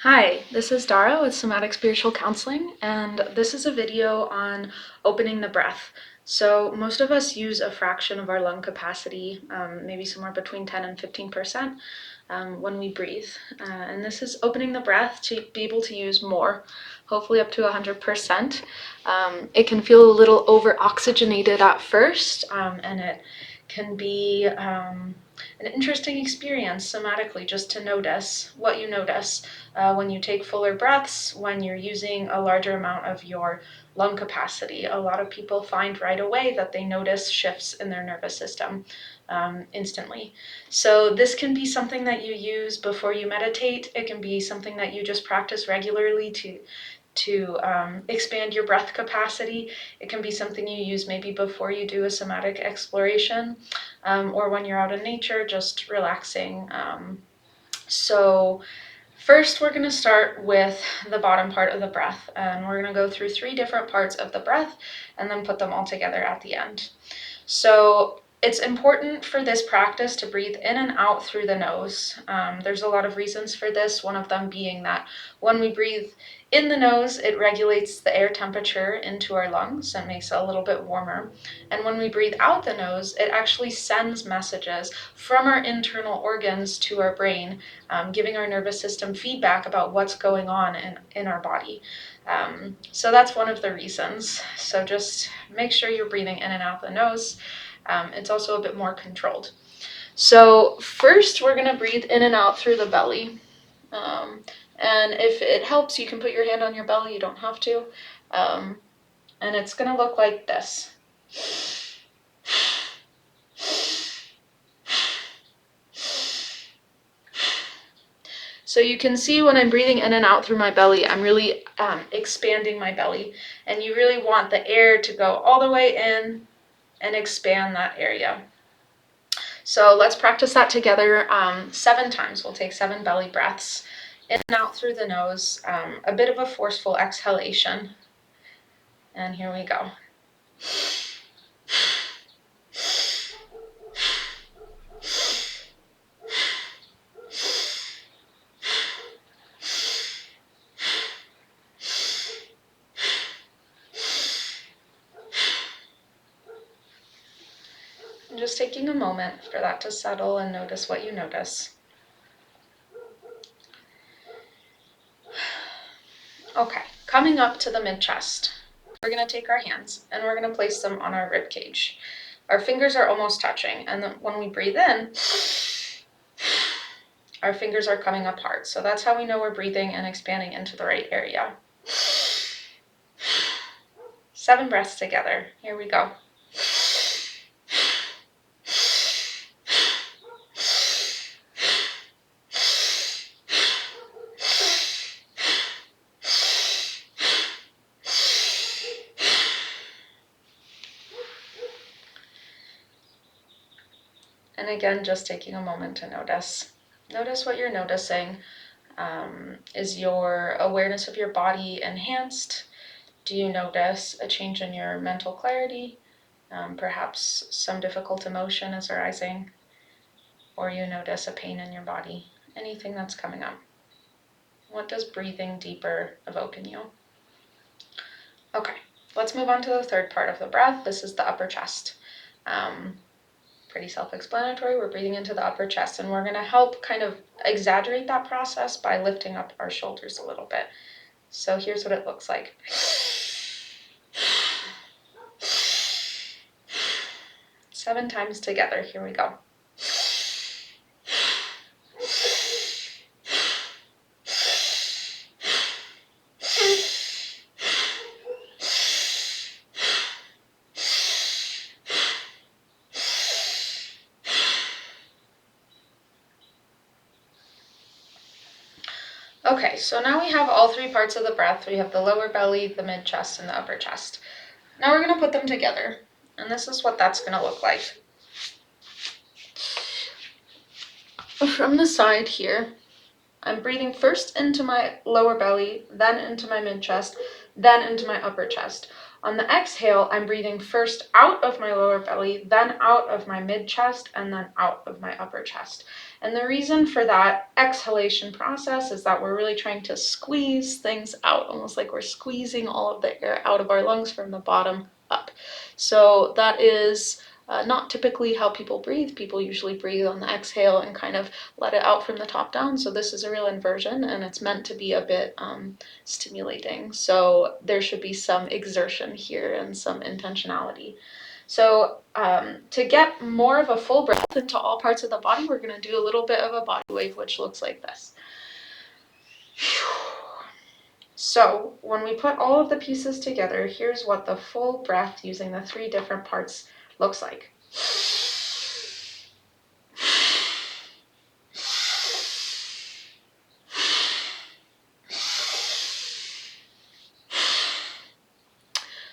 Hi, this is Dara with Somatic Spiritual Counseling, and this is a video on opening the breath. So most of us use a fraction of our lung capacity, maybe somewhere between 10 and 15%, when we breathe. And this is opening the breath to be able to use more, hopefully up to 100%. It can feel a little over-oxygenated at first, and it can be an interesting experience somatically, just to notice what you notice when you take fuller breaths, when you're using a larger amount of your lung capacity. A lot of people find right away that they notice shifts in their nervous system instantly. So this can be something that you use before you meditate. It can be something that you just practice regularly to expand your breath capacity. It can be something you use maybe before you do a somatic exploration, or when you're out in nature, just relaxing. So first, we're going to start with the bottom part of the breath, and we're going to go through 3 different parts of the breath and then put them all together at the end. So it's important for this practice to breathe in and out through the nose. There's a lot of reasons for this, one of them being that when we breathe in the nose, it regulates the air temperature into our lungs and makes it a little bit warmer. And when we breathe out the nose, it actually sends messages from our internal organs to our brain, giving our nervous system feedback about what's going on in our body. So that's one of the reasons. So just make sure you're breathing in and out the nose. It's also a bit more controlled. So first, we're going to breathe in and out through the belly. And if it helps, you can put your hand on your belly. You don't have to. And it's going to look like this. So you can see when I'm breathing in and out through my belly, I'm really expanding my belly. And you really want the air to go all the way in and expand that area. So let's practice that together 7 times. We'll take 7 belly breaths. In and out through the nose, a bit of a forceful exhalation. And here we go. And just taking a moment for that to settle and notice what you notice. Okay, coming up to the mid-chest, we're going to take our hands and we're going to place them on our rib cage. Our fingers are almost touching, and then when we breathe in, our fingers are coming apart. So that's how we know we're breathing and expanding into the right area. 7 breaths together. Here we go. And again, just taking a moment to notice. Notice what you're noticing. Is your awareness of your body enhanced? Do you notice a change in your mental clarity? Perhaps some difficult emotion is arising, or you notice a pain in your body. Anything that's coming up. What does breathing deeper evoke in you? Okay, let's move on to the 3rd part of the breath. This is the upper chest. Pretty self-explanatory. We're breathing into the upper chest, and we're going to help kind of exaggerate that process by lifting up our shoulders a little bit. So here's what it looks like. 7 times together. Here we go. Okay, so now we have all 3 parts of the breath. We have the lower belly, the mid-chest, and the upper chest. Now we're going to put them together, and this is what that's going to look like. From the side here, I'm breathing first into my lower belly, then into my mid-chest, then into my upper chest. On the exhale, I'm breathing first out of my lower belly, then out of my mid-chest, and then out of my upper chest. And the reason for that exhalation process is that we're really trying to squeeze things out, almost like we're squeezing all of the air out of our lungs from the bottom up. So that is not typically how people breathe. People usually breathe on the exhale and kind of let it out from the top down. So this is a real inversion, and it's meant to be a bit stimulating. So there should be some exertion here and some intentionality. So to get more of a full breath into all parts of the body, we're going to do a little bit of a body wave, which looks like this. So when we put all of the pieces together, here's what the full breath using the 3 different parts looks like.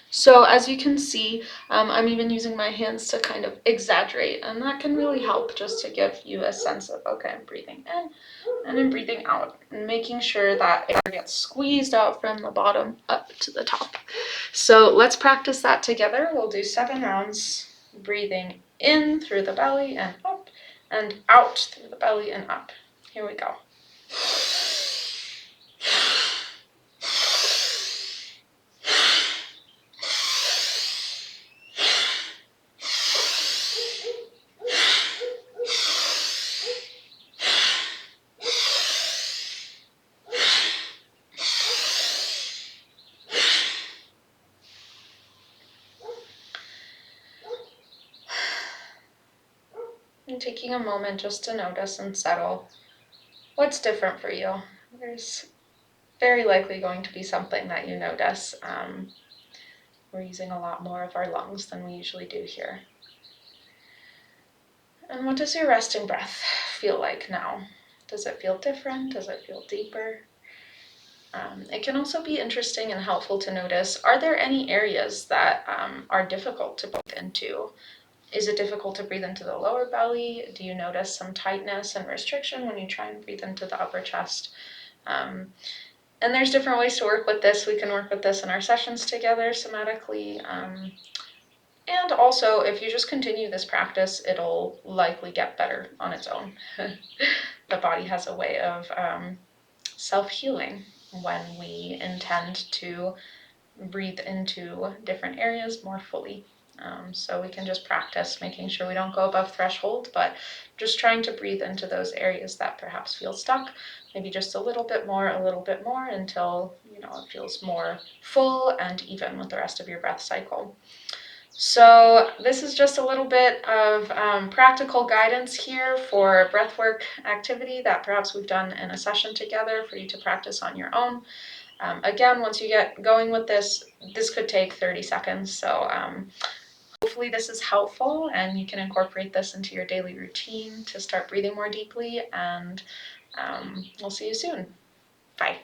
So as you can see, I'm even using my hands to kind of exaggerate, and that can really help just to give you a sense of, okay, I'm breathing in and I'm breathing out, and making sure that air gets squeezed out from the bottom up to the top. So let's practice that together. We'll do 7 rounds, breathing in through the belly and up, and out through the belly and up. Here we go. And taking a moment just to notice and settle what's different for you. There's very likely going to be something that you notice. We're using a lot more of our lungs than we usually do here. And what does your resting breath feel like now? Does it feel different? Does it feel deeper? It can also be interesting and helpful to notice, are there any areas that are difficult to breathe into? Is it difficult to breathe into the lower belly? Do you notice some tightness and restriction when you try and breathe into the upper chest? And there's different ways to work with this. We can work with this in our sessions together somatically. And also, if you just continue this practice, it'll likely get better on its own. The body has a way of self-healing when we intend to breathe into different areas more fully. So we can just practice making sure we don't go above threshold, but just trying to breathe into those areas that perhaps feel stuck, maybe just a little bit more, until it feels more full and even with the rest of your breath cycle. So this is just a little bit of practical guidance here for breathwork activity that perhaps we've done in a session together for you to practice on your own. Again, once you get going with this could take 30 seconds. So hopefully this is helpful and you can incorporate this into your daily routine to start breathing more deeply, and we'll see you soon. Bye.